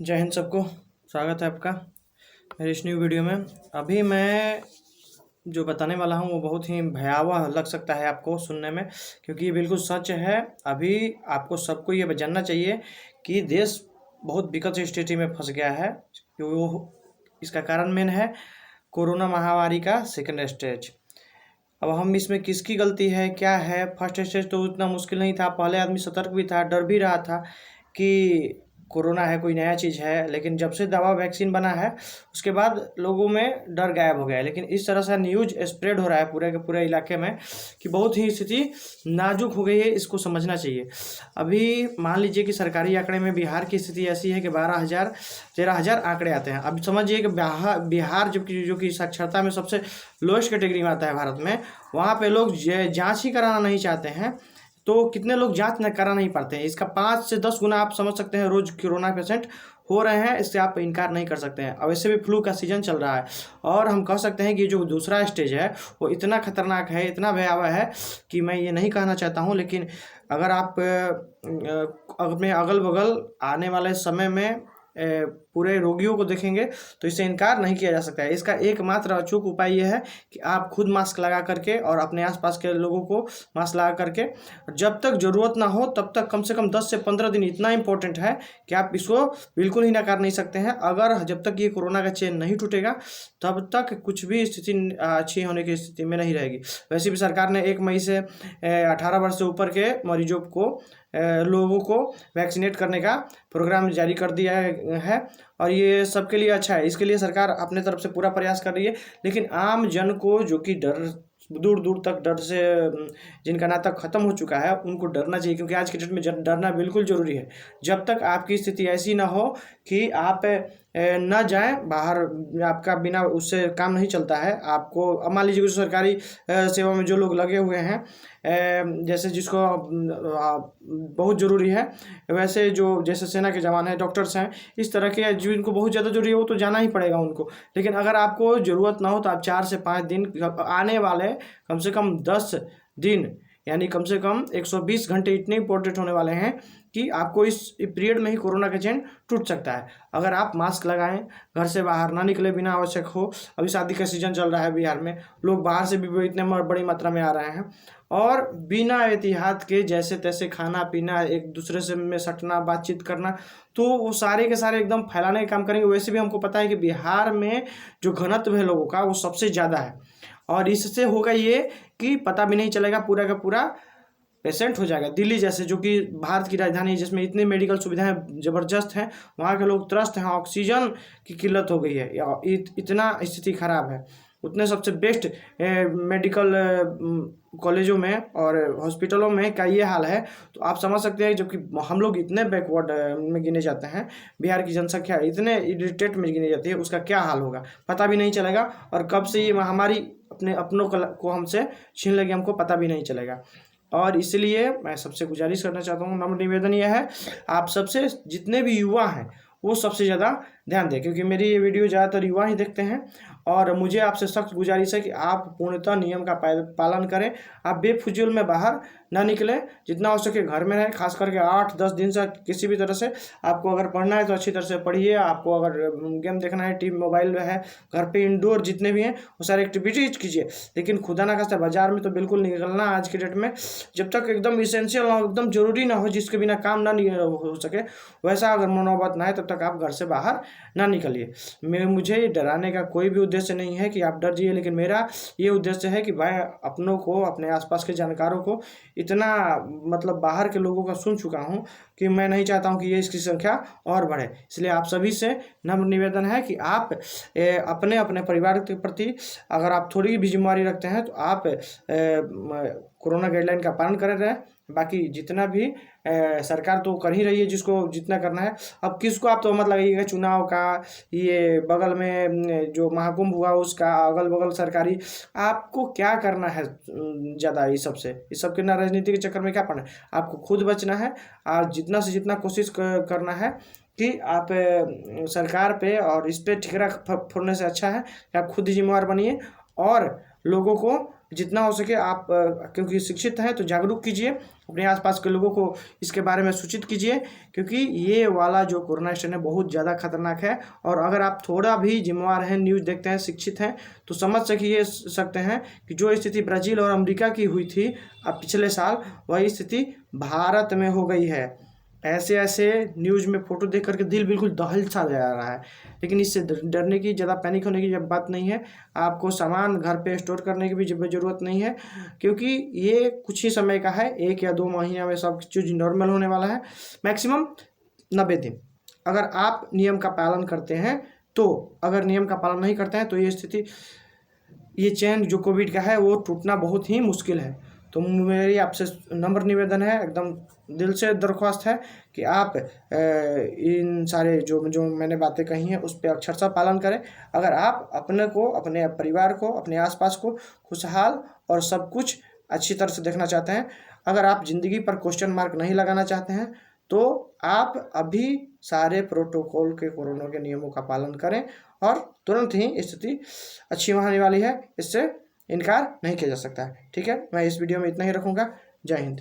जय हिंद सबको। स्वागत है आपका मेरी इस न्यू वीडियो में। अभी मैं जो बताने वाला हूँ वो बहुत ही भयावह लग सकता है आपको सुनने में, क्योंकि ये बिल्कुल सच है। अभी आपको सबको ये जानना चाहिए कि देश बहुत विकट स्थिति में फंस गया है। वो इसका कारण मेन है कोरोना महामारी का सेकेंड स्टेज। अब हम इसमें किसकी गलती है, क्या है? फर्स्ट स्टेज तो उतना मुश्किल नहीं था, पहले आदमी सतर्क भी था, डर भी रहा था कि कोरोना है, कोई नया चीज़ है। लेकिन जब से दवा वैक्सीन बना है उसके बाद लोगों में डर गायब हो गया है। लेकिन इस तरह से न्यूज स्प्रेड हो रहा है पूरे के पूरे इलाके में कि बहुत ही स्थिति नाजुक हो गई है, इसको समझना चाहिए। अभी मान लीजिए कि सरकारी आंकड़े में बिहार की स्थिति ऐसी है कि 12,000 13,000 आंकड़े आते हैं। अब समझिए कि बिहार जो कि साक्षरता में सबसे लोएस्ट कैटेगरी में आता है भारत में, वहाँ पे लोग जांच ही कराना नहीं चाहते हैं। तो कितने लोग जांच न करा नहीं पाते हैं, इसका 5 से 10 गुना आप समझ सकते हैं रोज कोरोना पेशेंट हो रहे हैं। इससे आप इनकार नहीं कर सकते हैं। अब वैसे भी फ्लू का सीजन चल रहा है और हम कह सकते हैं कि जो दूसरा स्टेज है वो इतना खतरनाक है, इतना भयावह है कि मैं ये नहीं कहना चाहता हूँ। लेकिन अगर आप अपने अगल बगल आने वाले समय में पूरे रोगियों को देखेंगे तो इससे इनकार नहीं किया जा सकता है। इसका एकमात्र अचूक उपाय यह है कि आप खुद मास्क लगा करके और अपने आसपास के लोगों को मास्क लगा करके, जब तक ज़रूरत ना हो तब तक कम से कम 10 से 15 दिन इतना इंपॉर्टेंट है कि आप इसको बिल्कुल ही नकार नहीं सकते हैं। अगर जब तक ये कोरोना का चेन नहीं टूटेगा तब तक कुछ भी स्थिति अच्छी होने की स्थिति में नहीं रहेगी। वैसे भी सरकार ने 1 मई से 18 वर्ष से ऊपर के मरीजों को लोगों को वैक्सीनेट करने का प्रोग्राम जारी कर दिया है और ये सबके लिए अच्छा है। इसके लिए सरकार अपने तरफ से पूरा प्रयास कर रही है। लेकिन आम जन को, जो कि डर दूर दूर तक डर से जिनका नाता खत्म हो चुका है, उनको डरना चाहिए, क्योंकि आज के डेट में डरना बिल्कुल ज़रूरी है। जब तक आपकी स्थिति ऐसी ना हो कि आप न जाएं बाहर, आपका बिना उससे काम नहीं चलता है। आपको अब मान लीजिए कि सरकारी सेवा में जो लोग लगे हुए हैं, जैसे जिसको बहुत ज़रूरी है, वैसे जो जैसे सेना के जवान हैं, डॉक्टर्स हैं, इस तरह के जिनको बहुत ज़्यादा ज़रूरी है वो तो जाना ही पड़ेगा उनको। लेकिन अगर आपको ज़रूरत ना हो तो आप 4 से 5 दिन, आने वाले कम से कम 10 दिन, यानी कम से कम 120 घंटे इतने इंपॉर्टेंट होने वाले हैं कि आपको इस पीरियड में ही कोरोना का चेन टूट सकता है। अगर आप मास्क लगाएं, घर से बाहर ना निकले बिना आवश्यक हो। अभी शादी का सीजन चल रहा है बिहार में, लोग बाहर से भी इतने बड़ी मात्रा में आ रहे हैं और बिना एहतियात के जैसे तैसे खाना पीना, एक दूसरे से में सटना, बातचीत करना, तो वो सारे के सारे एकदम फैलाने का काम करेंगे। वैसे भी हमको पता है कि बिहार में जो घनत्व है लोगों का वो सबसे ज़्यादा है और इससे होगा ये कि पता भी नहीं चलेगा, पूरा का पूरा पेशेंट हो जाएगा। दिल्ली जैसे, जो कि भारत की राजधानी है, जिसमें इतनी मेडिकल सुविधाएं ज़बरदस्त हैं, वहाँ के लोग त्रस्त हैं, ऑक्सीजन की किल्लत हो गई है, इतना स्थिति खराब है। उतने सबसे बेस्ट मेडिकल कॉलेजों में और हॉस्पिटलों में का ये हाल है, तो आप समझ सकते हैं। जबकि हम लोग इतने बैकवर्ड में गिने जाते हैं, बिहार की जनसंख्या इतने इरिटेट में गिनी जाती है, उसका क्या हाल होगा पता भी नहीं चलेगा। और कब से ये महामारी अपने अपनों को हमसे छीन लेगी, हमको पता भी नहीं चलेगा। और इसलिए मैं सबसे गुजारिश करना चाहता हूँ, नम्र निवेदन यह है, आप सबसे जितने भी युवा हैं वो सबसे ज़्यादा ध्यान दें, क्योंकि मेरी ये वीडियो ज़्यादातर युवा ही देखते हैं। और मुझे आपसे सख्त गुजारिश है कि आप पूर्णतः नियम का पालन करें। आप बेफिजूल में बाहर ना निकलें, जितना हो सके घर में रहें। खास करके 8-10 दिन से किसी भी तरह से आपको अगर पढ़ना है तो अच्छी तरह से पढ़िए। आपको अगर गेम देखना है, टीवी मोबाइल में है, घर पे इंडोर जितने भी हैं वो सारे एक्टिविटीज कीजिए। लेकिन खुदा ना खास्ता बाजार में तो बिल्कुल निकलना आज के डेट में, जब तक एकदम इसेंशियल ना हो, एकदम जरूरी ना हो, जिसके बिना काम ना हो सके, वैसा अगर मनोबत ना है तब तक आप घर से बाहर ना निकलिए। मुझे डराने का कोई भी उद्देश्य नहीं है कि आप डर जाइए, लेकिन मेरा ये उद्देश्य है कि भाई अपनों को, अपने आसपास के जानकारों को, इतना मतलब बाहर के लोगों का सुन चुका हूँ कि मैं नहीं चाहता हूँ कि ये इसकी संख्या और बढ़े। इसलिए आप सभी से नम्र निवेदन है कि आप अपने अपने परिवार के प्रति अगर आप थोड़ी भी जिम्मेवारी रखते हैं तो आप कोरोना गाइडलाइन का पालन कर रहे हैं। बाकी जितना भी सरकार तो कर ही रही है जिसको जितना करना है। अब किसको आप तो मत लगाइएगा चुनाव का, ये बगल में जो महाकुंभ हुआ उसका, अगल बगल सरकारी, आपको क्या करना है ज़्यादा इस सब के ना राजनीति के चक्कर में क्या पड़ना है। आपको खुद बचना है और जितना से जितना कोशिश करना है कि आप सरकार पे और इस पे ठिकरा फोड़ने से अच्छा है कि आप खुद ही जिम्मेवार बनिए और लोगों को जितना हो सके आप क्योंकि शिक्षित हैं तो जागरूक कीजिए, अपने आसपास के लोगों को इसके बारे में सूचित कीजिए, क्योंकि ये वाला जो कोरोना स्ट्रेन है बहुत ज़्यादा खतरनाक है। और अगर आप थोड़ा भी जिम्मेवार हैं, न्यूज़ देखते हैं, शिक्षित हैं, तो समझ सकते हैं कि जो स्थिति ब्राज़ील और अमेरिका की हुई थी अब पिछले साल, वही स्थिति भारत में हो गई है। ऐसे ऐसे न्यूज़ में फ़ोटो देख करके दिल बिल्कुल दहल सा जा रहा है। लेकिन इससे डरने की, ज़्यादा पैनिक होने की जब बात नहीं है। आपको सामान घर पे स्टोर करने की भी ज़रूरत नहीं है, क्योंकि ये कुछ ही समय का है, 1 या 2 महीना में सब चीज़ नॉर्मल होने वाला है, मैक्सिमम 90 दिन। अगर आप नियम का पालन करते हैं तो, अगर नियम का पालन नहीं करते हैं तो ये स्थिति, ये चेन जो कोविड का है वो टूटना बहुत ही मुश्किल है। तो मेरी आपसे नम्र निवेदन है, एकदम दिल से दरख्वास्त है कि आप इन सारे जो मैंने बातें कही हैं उस पर अक्षरशः पालन करें। अगर आप अपने को, अपने परिवार को, अपने आसपास को खुशहाल और सब कुछ अच्छी तरह से देखना चाहते हैं, अगर आप ज़िंदगी पर क्वेश्चन मार्क नहीं लगाना चाहते हैं, तो आप अभी सारे प्रोटोकॉल के, कोरोना के नियमों का पालन करें और तुरंत ही स्थिति अच्छी होने वाली है, इससे इनकार नहीं किया जा सकता है। ठीक है, मैं इस वीडियो में इतना ही रखूँगा। जय हिंद।